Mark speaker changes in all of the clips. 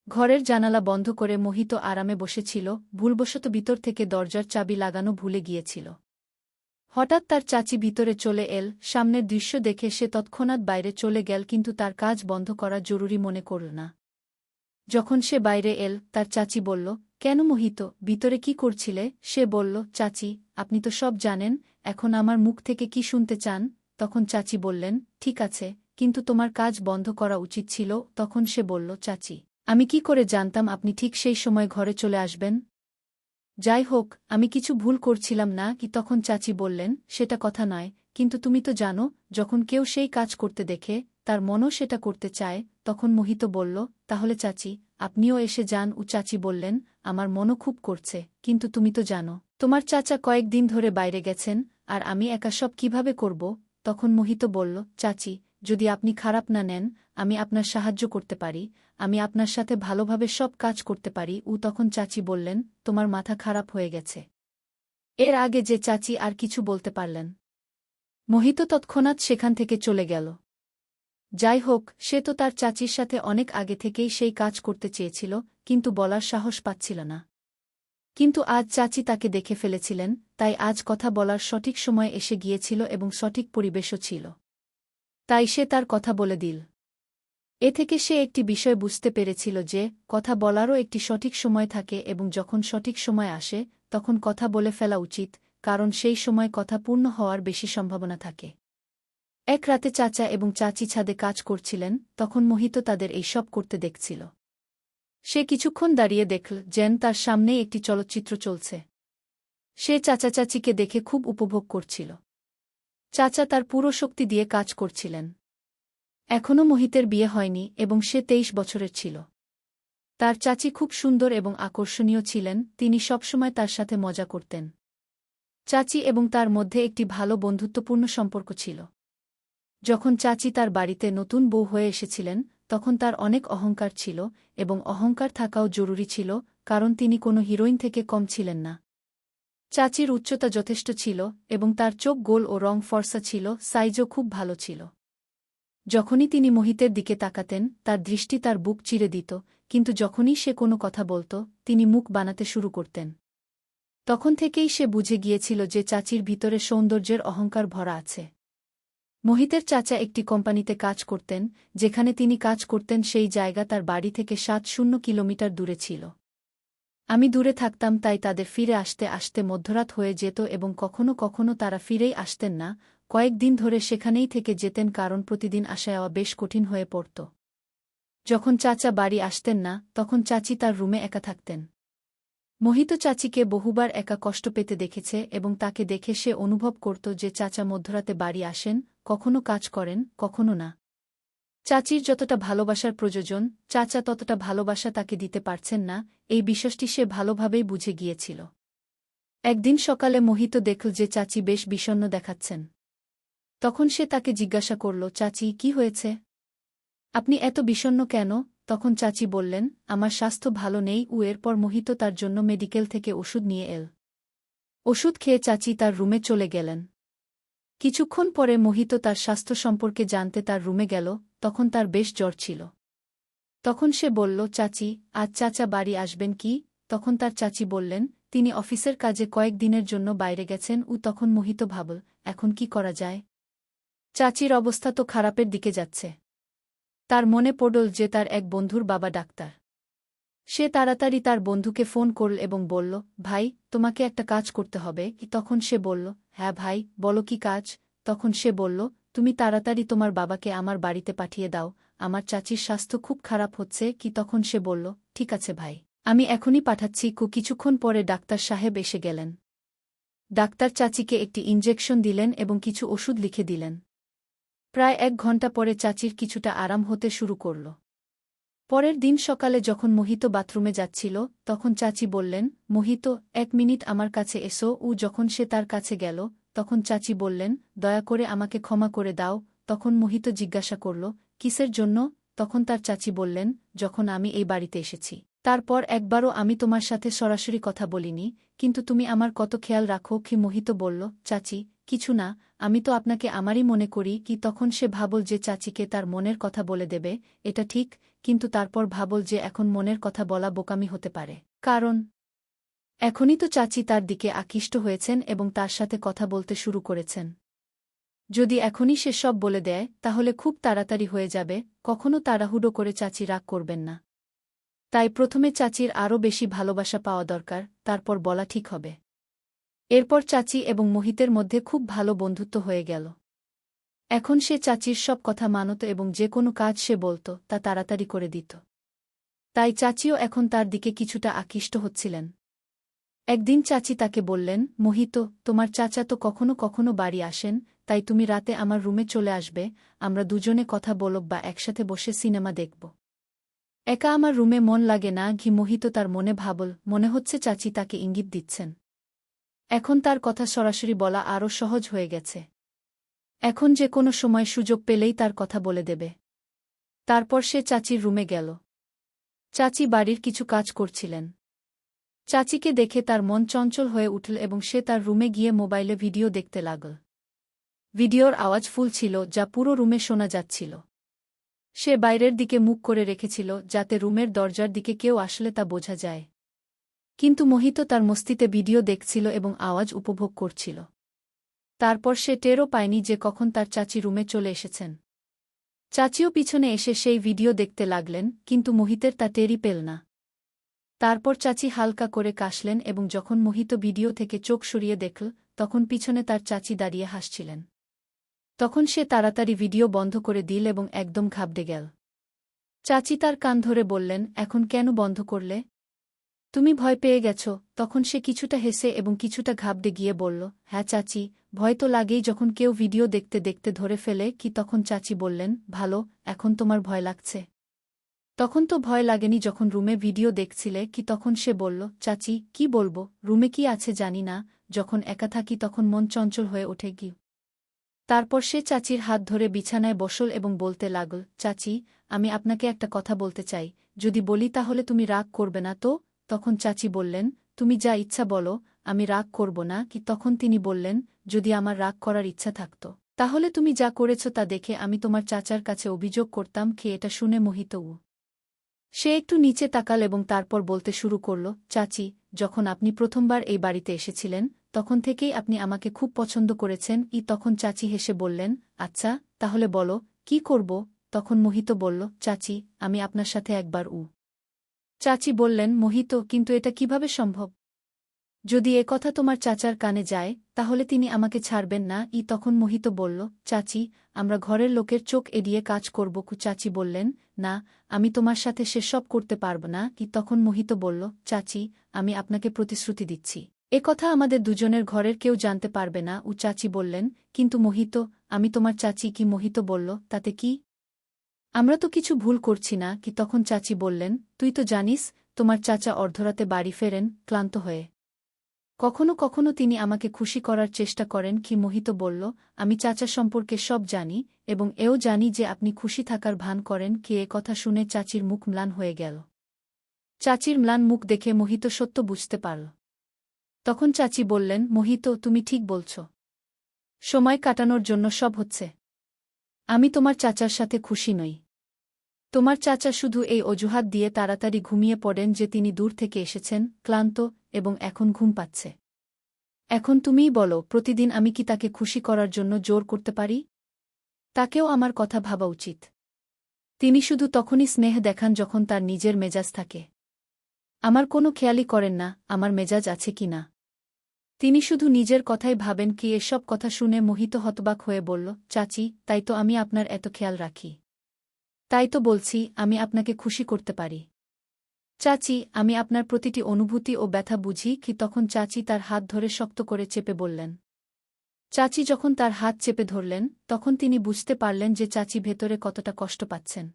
Speaker 1: ঘরের জানালা বন্ধ করে মোহিত আরামে বসেছিল, ভুলবশত ভিতর থেকে দরজার চাবি লাগানো ভুলে গিয়েছিল। হঠাৎ তার চাচি ভিতরে চলে এল, সামনের দৃশ্য দেখে সে তৎক্ষণাৎ বাইরে চলে গেল, কিন্তু তার কাজ বন্ধ করা জরুরি মনে করল না। যখন সে বাইরে এল, তার চাচি বলল, কেন মোহিত, ভিতরে কি করছিলে? সে বলল, চাচি, আপনি তো সব জানেন, এখন আমার মুখ থেকে কি শুনতে চান? তখন চাচি বললেন, ঠিক আছে, কিন্তু তোমার কাজ বন্ধ করা উচিত ছিল। তখন সে বলল, চাচি, আমি কি করে জানতাম আপনি ঠিক সেই সময় ঘরে চলে আসবেন? যাই হোক, আমি কিছু ভুল করছিলাম না কি? তখন চাচি বললেন, সেটা কথা নয়, কিন্তু তুমি তো জানো, যখন কেউ সেই কাজ করতে দেখে, তার মনও সেটা করতে চায়। তখন মোহিত বলল, তাহলে চাচি, আপনিও এসে যান। চাচি বললেন, আমার মনও খুব করছে, কিন্তু তুমি তো জানো, তোমার চাচা কয়েকদিন ধরে বাইরে গেছেন, আর আমি একা সব কিভাবে করব? তখন মোহিত বলল, চাচি, যদি আপনি খারাপ না নেন, আমি আপনার সাহায্য করতে পারি, আমি আপনার সাথে ভালোভাবে সব কাজ করতে পারি। তখন চাচি বললেন, তোমার মাথা খারাপ হয়ে গেছে। এর আগে যে চাচি আর কিছু বলতে পারলেন। মোহিত তৎক্ষণাৎ সেখান থেকে চলে গেল। যাই হোক, সে তো তার চাচির সাথে অনেক আগে থেকেই সেই কাজ করতে চেয়েছিল, কিন্তু বলার সাহস পাচ্ছিল না। কিন্তু আজ চাচি তাকে দেখে ফেলেছিলেন, তাই আজ কথা বলার সঠিক সময় এসে গিয়েছিল এবং সঠিক পরিবেশও ছিল। তাই সে তার কথা বলে দিল। এ থেকে সে একটি বিষয় বুঝতে পেরেছিল যে, কথা বলারও একটি সঠিক সময় থাকে এবং যখন সঠিক সময় আসে, তখন কথা বলে ফেলা উচিত, কারণ সেই সময় কথা পূর্ণ হওয়ার বেশি সম্ভাবনা থাকে। এক রাতে চাচা এবং চাচি ছাদে কাজ করছিলেন, তখন মোহিত তাদের এই সব করতে দেখছিল। সে কিছুক্ষণ দাঁড়িয়ে দেখল যেন তার সামনেই একটি চলচ্চিত্র চলছে। সে চাচা চাচিকে দেখে খুব উপভোগ করছিল। চাচা তার পুরো শক্তি দিয়ে কাজ করছিলেন। এখনও মোহিতের বিয়ে হয়নি এবং সে 23 বছরের ছিল। তার চাচি খুব সুন্দর এবং আকর্ষণীয় ছিলেন, তিনি সবসময় তার সাথে মজা করতেন। চাচি এবং তার মধ্যে একটি ভালো বন্ধুত্বপূর্ণ সম্পর্ক ছিল। যখন চাচি তার বাড়িতে নতুন বউ হয়ে এসেছিলেন, তখন তার অনেক অহংকার ছিল, এবং অহংকার থাকাও জরুরি ছিল, কারণ তিনি কোনো হিরোইন থেকে কম ছিলেন না। চাচির উচ্চতা যথেষ্ট ছিল, এবং তার চোখ গোল ও রং ফর্সা ছিল, সাইজও খুব ভালো ছিল। যখনই তিনি মোহিতের দিকে তাকাতেন, তার দৃষ্টি তার বুক চিরে দিত, কিন্তু যখনই সে কোনো কথা বলত, তিনি মুখ বানাতে শুরু করতেন। তখন থেকেই সে বুঝে গিয়েছিল যে চাচির ভিতরে সৌন্দর্যের অহংকার ভরা আছে। মোহিতের চাচা একটি কোম্পানিতে কাজ করতেন, যেখানে তিনি কাজ করতেন সেই জায়গা তার বাড়ি থেকে ৭০ কিলোমিটার দূরে ছিল। আমি দূরে থাকতাম, তাই তাদের ফিরে আসতে আসতে মধ্যরাত হয়ে যেত এবং কখনো কখনো তারা ফিরেই আসতেন না, কয়েকদিন ধরে সেখানেই থেকে যেতেন, কারণ প্রতিদিন আসা যাওয়া বেশ কঠিন হয়ে পড়ত। যখন চাচা বাড়ি আসতেন না, তখন চাচি তার রুমে একা থাকতেন। মোহিত চাচিকে বহুবার একা কষ্ট পেতে দেখেছে এবং তাকে দেখে সে অনুভব করত যে চাচা মধ্যরাতে বাড়ি আসেন, কখনো কাজ করেন, কখনো না। চাচির যতটা ভালোবাসার প্রয়োজন, চাচা ততটা ভালোবাসা তাকে দিতে পারছেন না, এই বিষয়টি সে ভালোভাবেই বুঝে গিয়েছিল। একদিন সকালে মোহিত দেখল যে চাচি বেশ বিষণ্ণ দেখাচ্ছেন। তখন সে তাকে জিজ্ঞাসা করল, চাচি, কি হয়েছে? আপনি এত বিষণ্ণ কেন? তখন চাচি বললেন, আমার স্বাস্থ্য ভালো নেই। এরপর মোহিত তার জন্য মেডিকেল থেকে ওষুধ নিয়ে এল। ওষুধ খেয়ে চাচি তার রুমে চলে গেলেন। কিছুক্ষণ পরে মোহিত তার স্বাস্থ্য সম্পর্কে জানতে তার রুমে গেল, তখন তার বেশ জ্বর ছিল। তখন সে বলল, চাচি, আজ চাচা বাড়ি আসবেন কি? তখন তার চাচি বললেন, তিনি অফিসের কাজে কয়েকদিনের জন্য বাইরে গেছেন। তখন মোহিত ভাবল, এখন কি করা যায়? চাচির অবস্থা তো খারাপের দিকে যাচ্ছে। তার মনে পড়ল যে তার এক বন্ধুর বাবা ডাক্তার। সে তাড়াতাড়ি তার বন্ধুকে ফোন করল এবং বলল, ভাই, তোমাকে একটা কাজ করতে হবে। তখন সে বলল, হ্যাঁ ভাই, বলো কি কাজ? তখন সে বলল, তুমি তাড়াতাড়ি তোমার বাবাকে আমার বাড়িতে পাঠিয়ে দাও, আমার চাচির স্বাস্থ্য খুব খারাপ হচ্ছে। তখন সে বলল, ঠিক আছে ভাই, আমি এখনই পাঠাচ্ছি। কিছুক্ষণ পরে ডাক্তার সাহেব এসে গেলেন। ডাক্তার চাচিকে একটি ইনজেকশন দিলেন এবং কিছু ওষুধ লিখে দিলেন। প্রায় 1 ঘণ্টা পরে চাচির কিছুটা আরাম হতে শুরু করল। পরের দিন সকালে যখন মোহিত বাথরুমে যাচ্ছিল, তখন চাচি বললেন, মোহিত, 1 মিনিট আমার কাছে এসো। যখন সে তার কাছে গেল, তখন চাচি বললেন, দয়া করে আমাকে ক্ষমা করে দাও। তখন মোহিত জিজ্ঞাসা করল, কিসের জন্য? তখন তার চাচি বললেন, যখন আমি এই বাড়িতে এসেছি, তারপর একবারও আমি তোমার সাথে সরাসরি কথা বলিনি, কিন্তু তুমি আমার কত খেয়াল রাখো। মোহিত বলল, চাচি, কিছু না, আমি তো আপনাকে আমারই মনে করি। তখন সে ভাবল যে চাচিকে তার মনের কথা বলে দেবে, এটা ঠিক, কিন্তু তারপর ভাবল যে এখন মনের কথা বলা বোকামি হতে পারে, কারণ এখনই তো চাচি তার দিকে আকৃষ্ট হয়েছেন এবং তার সাথে কথা বলতে শুরু করেছেন। যদি এখনই সে সব বলে দেয় তাহলে খুব তাড়াতাড়ি হয়ে যাবে, কখনো তাড়াহুড়ো করে চাচি রাগ করবেন না। তাই প্রথমে চাচির আরও বেশি ভালোবাসা পাওয়া দরকার, তারপর বলা ঠিক হবে। এরপর চাচি এবং মোহিতের মধ্যে খুব ভালো বন্ধুত্ব হয়ে গেল। এখন সে চাচির সব কথা মানত এবং যে কোনো কাজ সে বলত তা তাড়াতাড়ি করে দিত। তাই চাচিও এখন তার দিকে কিছুটা আকৃষ্ট হচ্ছিলেন। একদিন চাচি তাকে বললেন, মোহিত, তোমার চাচা তো কখনো কখনো বাড়ি আসেন, তাই তুমি রাতে আমার রুমে চলে আসবে, আমরা দুজনে কথা বলব বা একসাথে বসে সিনেমা দেখব। একা আমার রুমে মন লাগে না। মোহিত তার মনে ভাবল, মনে হচ্ছে চাচি তাকে ইঙ্গিত দিচ্ছেন। এখন তার কথা সরাসরি বলা আরও সহজ হয়ে গেছে। এখন যে কোনো সময় সুযোগ পেলেই তার কথা বলে দেবে। তারপর সে চাচির রুমে গেল। চাচি বাড়ির কিছু কাজ করছিলেন। চাচিকে দেখে তার মন চঞ্চল হয়ে উঠল এবং সে তার রুমে গিয়ে মোবাইলে ভিডিও দেখতে লাগল। ভিডিওর আওয়াজ ফুল ছিল, যা পুরো রুমে শোনা যাচ্ছিল। সে বাইরের দিকে মুখ করে রেখেছিল যাতে রুমের দরজার দিকে কেউ আসলে তা বোঝা যায়। কিন্তু মোহিত তার মস্তিতে ভিডিও দেখছিল এবং আওয়াজ উপভোগ করছিল। তারপর সে টেরও পায়নি যে কখন তার চাচি রুমে চলে এসেছেন। চাচিও পিছনে এসে সেই ভিডিও দেখতে লাগলেন, কিন্তু মোহিতের তা টেরই পেল না। তারপর চাচি হালকা করে কাশলেন এবং যখন মোহিত ভিডিও থেকে চোখ সরিয়ে দেখল, তখন পিছনে তার চাচি দাঁড়িয়ে হাসছিলেন। তখন সে তাড়াতাড়ি ভিডিও বন্ধ করে দিল এবং একদম ঘাবড়ে গেল। চাচি তার কান ধরে বললেন, এখন কেন বন্ধ করলে? তুমি ভয় পেয়ে গেছ? তখন সে কিছুটা হেসে এবং কিছুটা ঘাবড়ে গিয়ে বলল, হ্যাঁ চাচি, ভয় তো লাগেই যখন কেউ ভিডিও দেখতে দেখতে ধরে ফেলে। তখন চাচি বললেন, ভালো, এখন তোমার ভয় লাগছে? তখন তো ভয় লাগেনি যখন রুমে ভিডিও দেখছিলে। তখন সে বলল, চাচি, কি বলবো, রুমে কি আছে জানি না, যখন একা থাকি তখন মন চঞ্চল হয়ে ওঠে। তারপর সে চাচির হাত ধরে বিছানায় বসল এবং বলতে লাগল, চাচি, আমি আপনাকে একটা কথা বলতে চাই, যদি বলি তাহলে তুমি রাগ করবে না তো? তখন চাচি বললেন, তুমি যা ইচ্ছা বলো, আমি রাগ করব না। তখন তিনি বললেন, যদি আমার রাগ করার ইচ্ছা থাকত তাহলে তুমি যা করেছ তা দেখে আমি তোমার চাচার কাছে অভিযোগ করতাম। এটা শুনে মোহিত সে একটু নিচে তাকাল এবং তারপর বলতে শুরু করল, চাচি, যখন আপনি প্রথমবার এই বাড়িতে এসেছিলেন তখন থেকেই আপনি আমাকে খুব পছন্দ করেছেন। তখন চাচি হেসে বললেন, আচ্ছা, তাহলে বলো, কি করব? তখন মোহিত বলল, চাচি, আমি আপনার সাথে একবার চাচি বললেন, মোহিত, কিন্তু এটা কিভাবে সম্ভব? যদি এ কথা তোমার চাচার কানে যায় তাহলে তিনি আমাকে ছাড়বেন না। তখন মোহিত বলল, চাচি, আমরা ঘরের লোকের চোখ এড়িয়ে কাজ করব। চাচি বললেন, না, আমি তোমার সাথে সেসব করতে পারব না। তখন মোহিত বলল, চাচি, আমি আপনাকে প্রতিশ্রুতি দিচ্ছি, এ কথা আমাদের দুজনের ঘরের কেউ জানতে পারবে না। চাচি বললেন, কিন্তু মোহিত, আমি তোমার চাচি। মোহিত বলল, তাতে কি? আমরা তো কিছু ভুল করছি না। তখন চাচি বললেন, তুই তো জানিস তোমার চাচা অর্ধরাতে বাড়ি ফেরেন ক্লান্ত হয়ে। কখনো কখনো তিনি আমাকে খুশি করার চেষ্টা করেন। মোহিত বলল, আমি চাচা সম্পর্কে সব জানি এবং এও জানি যে আপনি খুশি থাকার ভান করেন। এ কথা শুনে চাচির মুখ ম্লান হয়ে গেল। চাচির ম্লান মুখ দেখে মোহিত সত্য বুঝতে পারল। তখন চাচি বললেন, মোহিত, তুমি ঠিক বলছ। সময় কাটানোর জন্য সব হচ্ছে। আমি তোমার চাচার সাথে খুশি নই। তোমার চাচা শুধু এই অজুহাত দিয়ে তাড়াতাড়ি ঘুমিয়ে পড়েন যে তিনি দূর থেকে এসেছেন, ক্লান্ত, এবং এখন ঘুম পাচ্ছে। এখন তুমিই বলো, প্রতিদিন আমি কি তাকে খুশি করার জন্য জোর করতে পারি? তাকেও আমার কথা ভাবা উচিত। তিনি শুধু তখনই স্নেহ দেখান যখন তার নিজের মেজাজ থাকে। আমার কোনো খেয়ালই করেন না আমার মেজাজ আছে কি না। তিনি শুধু নিজের কথাই ভাবেন। এসব কথা শুনে মোহিত হতবাক হয়ে বলল, চাচি, তাই তো আমি আপনার এত খেয়াল রাখি। তাই তো বলছি আমি আপনাকে খুশি করতে পারি। চাচি, আমি আপনার প্রতিটি অনুভূতি ও ব্যথা বুঝি। তখন চাচি তার হাত ধরে শক্ত করে চেপে বললেন। চাচি যখন তার হাত চেপে ধরলেন তখন তিনি বুঝতে পারলেন যে চাচি ভেতরে কতটা কষ্ট পাচ্ছেন।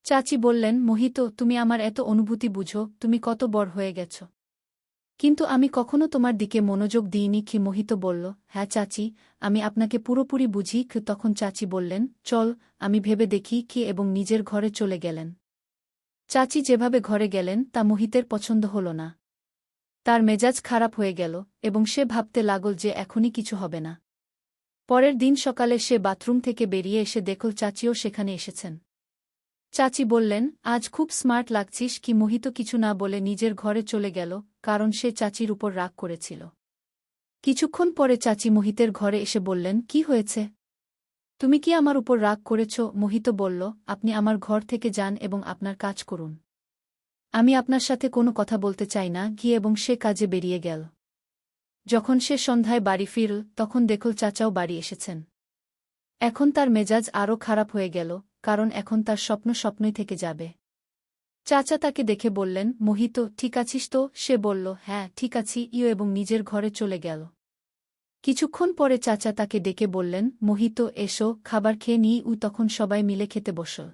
Speaker 1: চাচি বললেন, মোহিত, তুমি আমার এত অনুভূতি বুঝো, তুমি কত বড় হয়ে গেছ। কিন্তু আমি কখনো তোমার দিকে মনোযোগ দিইনি। মোহিত বলল, হ্যাঁ চাচি, আমি আপনাকে পুরোপুরি বুঝি। তখন চাচি বললেন, চল, আমি ভেবে দেখি এবং নিজের ঘরে চলে গেলেন। চাচি যেভাবে ঘরে গেলেন তা মোহিতের পছন্দ হল না। তার মেজাজ খারাপ হয়ে গেল এবং সে ভাবতে লাগল যে এখনই কিছু হবে না। পরের দিন সকালে সে বাথরুম থেকে বেরিয়ে এসে দেখল চাচিও সেখানে এসেছেন। চাচি বললেন, আজ খুব স্মার্ট লাগছিস কি? মোহিত কিছু না বলে নিজের ঘরে চলে গেল, কারণ সে চাচির উপর রাগ করেছিল। কিছুক্ষণ পরে চাচি মোহিতের ঘরে এসে বললেন, কি হয়েছে? তুমি কি আমার উপর রাগ করেছ? মোহিত বলল, আপনি আমার ঘর থেকে যান এবং আপনার কাজ করুন। আমি আপনার সাথে কোনো কথা বলতে চাই না। গিয়ে এবং সে কাজে বেরিয়ে গেল। যখন সে সন্ধ্যায় বাড়ি ফিরল, তখন দেখল চাচাও বাড়ি এসেছেন। এখন তার মেজাজ আরও খারাপ হয়ে গেল, কারণ এখন তার স্বপ্ন স্বপ্নই থেকে যাবে। চাচা তাকে দেখে বললেন, মোহিত, ঠিক আছিস তো? সে বলল, হ্যাঁ ঠিক আছি এবং নিজের ঘরে চলে গেল। কিছুক্ষণ পরে চাচা তাকে ডেকে বললেন, মোহিত, এসো, খাবার খেয়ে নিই। তখন সবাই মিলে খেতে বসল।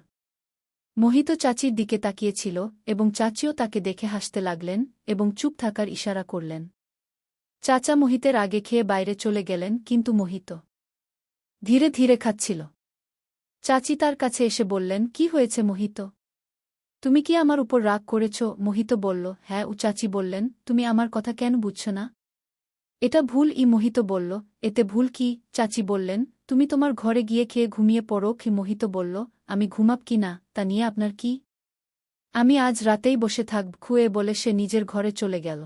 Speaker 1: মোহিত চাচির দিকে তাকিয়েছিল এবং চাচিও তাকে দেখে হাসতে লাগলেন এবং চুপ থাকার ইশারা করলেন। চাচা মোহিতের আগে খেয়ে বাইরে চলে গেলেন, কিন্তু মোহিত ধীরে ধীরে খাচ্ছিল। চাচি তার কাছে এসে বললেন, কি হয়েছে মোহিত? তুমি কি আমার উপর রাগ করেছ? মোহিত বলল, হ্যাঁ। চাচি বললেন, তুমি আমার কথা কেন বুঝছ না? এটা ভুল। মোহিত বলল, এতে ভুল কি? চাচি বললেন, তুমি তোমার ঘরে গিয়ে খেয়ে ঘুমিয়ে পড়ো। মোহিত বলল, আমি ঘুমাব কি না তা নিয়ে আপনার কি? আমি আজ রাতেই বসে থাকব। বলে সে নিজের ঘরে চলে গেল।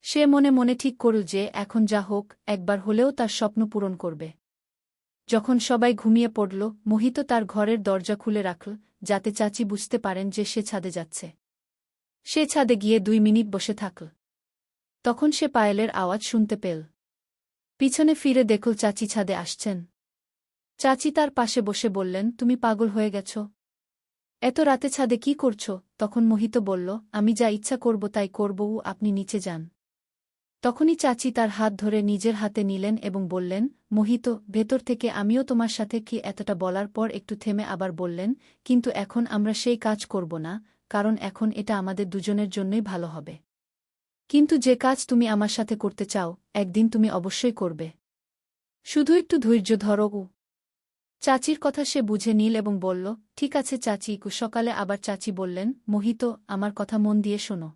Speaker 1: সে মনে মনে ঠিক করল যে এখন যা হোক, একবার হলেও তার স্বপ্ন পূরণ করবে। যখন সবাই ঘুমিয়ে পড়ল, মোহিত তার ঘরের দরজা খুলে রাখল, যাতে চাচি বুঝতে পারেন যে সে ছাদে যাচ্ছে। সে ছাদে গিয়ে 2 মিনিট বসে থাকল। তখন সে পায়েলের আওয়াজ শুনতে পেল। পিছনে ফিরে দেখল চাচি ছাদে আসছেন। চাচি তার পাশে বসে বললেন, তুমি পাগল হয়ে গেছ? এত রাতে ছাদে কি করছ? তখন মোহিত বলল, আমি যা ইচ্ছা করব তাই করব। আপনি নিচে যান। তখনই চাচি তার হাত ধরে নিজের হাতে নিলেন এবং বললেন, মোহিত, ভেতর থেকে আমিও তোমার সাথে কি? এতটা বলার পর একটু থেমে আবার বললেন, কিন্তু এখন আমরা সেই কাজ করব না, কারণ এখন এটা আমাদের দুজনের জন্যই ভালো হবে। কিন্তু যে কাজ তুমি আমার সাথে করতে চাও, একদিন তুমি অবশ্যই করবে। শুধু একটু ধৈর্য ধরো। চাচির কথা সে বুঝে নিল এবং বলল, ঠিক আছে চাচি। সকালে আবার চাচি বললেন, মোহিত, আমার কথা মন দিয়ে শোনো।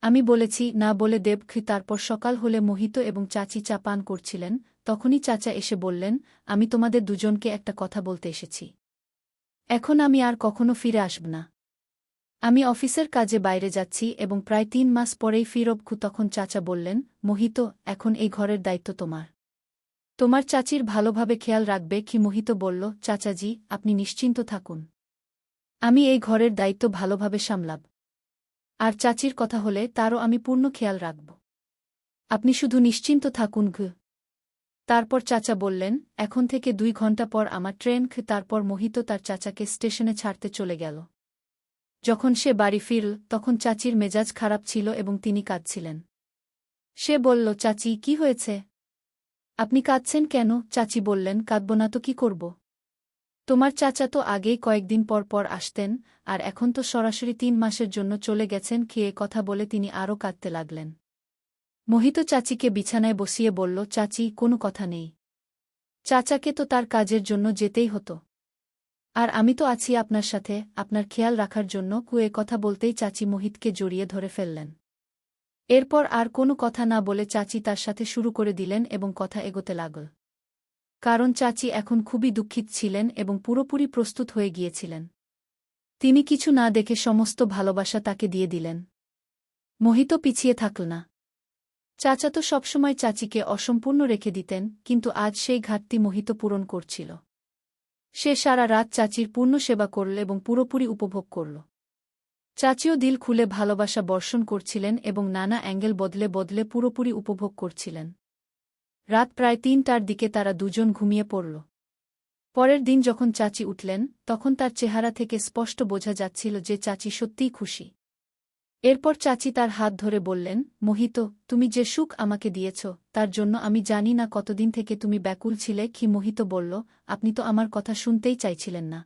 Speaker 1: আমি বলেছি না বলে দেব। তারপর সকাল হলে মোহিত এবং চাচি চা পান করছিলেন, তখনই চাচা এসে বললেন, আমি তোমাদের দুজনকে একটা কথা বলতে এসেছি। এখন আমি আর কখনো ফিরে আসব না। আমি অফিসের কাজে বাইরে যাচ্ছি এবং প্রায় 3 মাস পরেই ফিরব। তখন চাচা বললেন, মোহিত, এখন এই ঘরের দায়িত্ব তোমার। তোমার চাচির ভালোভাবে খেয়াল রাখবে। মোহিত বলল, চাচাজি, আপনি নিশ্চিন্ত থাকুন। আমি এই ঘরের দায়িত্ব ভালোভাবে সামলাব। আর চাচির কথা হলে তারও আমি পূর্ণ খেয়াল রাখব। আপনি শুধু নিশ্চিন্ত থাকুন। তারপর চাচা বললেন, এখন থেকে 2 ঘন্টা পর আমার ট্রেন। তারপর মোহিত তার চাচাকে স্টেশনে ছাড়তে চলে গেল। যখন সে বাড়ি ফিরল, তখন চাচির মেজাজ খারাপ ছিল এবং তিনি কাঁদছিলেন। সে বলল, চাচি, কি হয়েছে? আপনি কাঁদছেন কেন? চাচি বললেন, কাঁদব না তো কি করব? তোমার চাচা তো আগেই কয়েকদিন পর পর আসতেন, আর এখন তো সরাসরি 3 মাসের জন্য চলে গেছেন। কথা বলে তিনি আরও কাঁদতে লাগলেন। মোহিত চাচিকে বিছানায় বসিয়ে বলল, চাচি, কোনো কথা নেই। চাচাকে তো তার কাজের জন্য যেতেই হতো। আর আমি তো আছি আপনার সাথে, আপনার খেয়াল রাখার জন্য। কথা বলতেই চাচি মোহিতকে জড়িয়ে ধরে ফেললেন। এরপর আর কোনো কথা না বলে চাচি তার সাথে শুরু করে দিলেন এবং কথা এগোতে লাগল। কারণ চাচি এখন খুবই দুঃখিত ছিলেন এবং পুরোপুরি প্রস্তুত হয়ে গিয়েছিলেন। তিনি কিছু না দেখে সমস্ত ভালোবাসা তাকে দিয়ে দিলেন। মোহিত পিছিয়ে থাকল না। চাচা তো সবসময় চাচিকে অসম্পূর্ণ রেখে দিতেন, কিন্তু আজ সেই ঘাটতি মোহিত পূরণ করছিল। সে সারা রাত চাচির পূর্ণ সেবা করল এবং পুরোপুরি উপভোগ করল। চাচিও দিল খুলে ভালোবাসা বর্ষণ করছিলেন এবং নানা অ্যাঙ্গেল বদলে বদলে পুরোপুরি উপভোগ করছিলেন। রাত প্রায় 3টার দিকে তারা দুজন ঘুমিয়ে পড়ল। পরের দিন যখন চাচি উঠলেন, তখন তার চেহারা থেকে স্পষ্ট বোঝা যাচ্ছিল যে চাচি সত্যিই খুশি। এরপর চাচি তার হাত ধরে বললেন, মোহিত, তুমি যে সুখ আমাকে দিয়েছ, তার জন্য আমি জানি না কতদিন থেকে তুমি ব্যাকুল ছিলে। মোহিত বলল, আপনি তো আমার কথা শুনতেই চাইছিলেন না।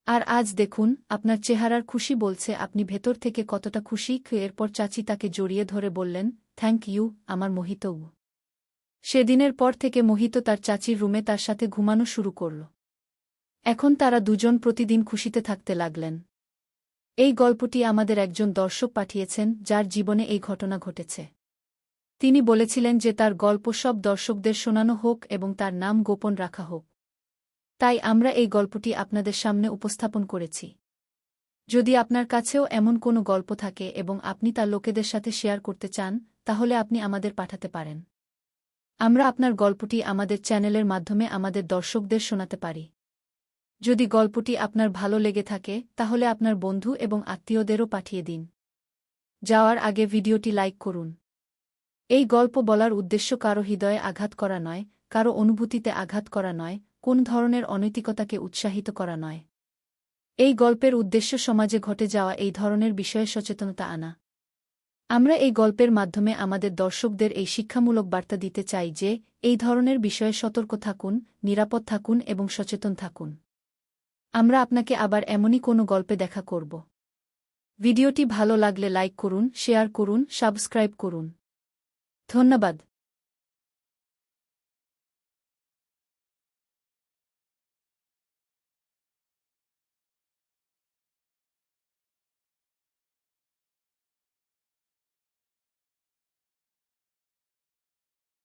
Speaker 1: আর আজ দেখুন, আপনার চেহারার খুশি বলছে আপনি ভেতর থেকে কতটা খুশি। এরপর চাচি তাকে জড়িয়ে ধরে বললেন, থ্যাংক ইউ, আমার মোহিত। সেদিনের পর থেকে মোহিত তার চাচির রুমে তার সাথে ঘুমানো শুরু করল। এখন তারা দুজন প্রতিদিন খুশিতে থাকতে লাগলেন। এই গল্পটি আমাদের একজন দর্শক পাঠিয়েছেন, যার জীবনে এই ঘটনা ঘটেছে। তিনি বলেছিলেন যে তার গল্প সব দর্শকদের শোনানো হোক এবং তার নাম গোপন রাখা হোক। তাই আমরা এই গল্পটি আপনাদের সামনে উপস্থাপন করেছি। যদি আপনার কাছেও এমন কোনো গল্প থাকে এবং আপনি তা লোকেদের সাথে শেয়ার করতে চান, তাহলে আপনি আমাদের পাঠাতে পারেন। আমরা আপনার গল্পটি আমাদের চ্যানেলের মাধ্যমে আমাদের দর্শকদের শোনাতে পারি। যদি গল্পটি আপনার ভালো লেগে থাকে তাহলে আপনার বন্ধু এবং আত্মীয়দেরও পাঠিয়ে দিন। যাওয়ার আগে ভিডিওটি লাইক করুন। এই গল্প বলার উদ্দেশ্য কারো হৃদয়ে আঘাত করা নয়, কারো অনুভূতিতে আঘাত করা নয়, কোন ধরনের অনৈতিকতাকে উৎসাহিত করা নয়। এই গল্পের উদ্দেশ্য সমাজে ঘটে যাওয়া এই ধরনের বিষয়ে সচেতনতা আনা। আমরা এই গল্পের মাধ্যমে আমাদের দর্শকদের এই শিক্ষামূলক বার্তা দিতে চাই যে, এই ধরনের বিষয়ে সতর্ক থাকুন, নিরাপদ থাকুন এবং সচেতন থাকুন। আমরা আপনাকে আবার এমনই কোনো গল্পে দেখা করব। ভিডিওটি ভালো লাগলে লাইক করুন, শেয়ার করুন, সাবস্ক্রাইব করুন। ধন্যবাদ।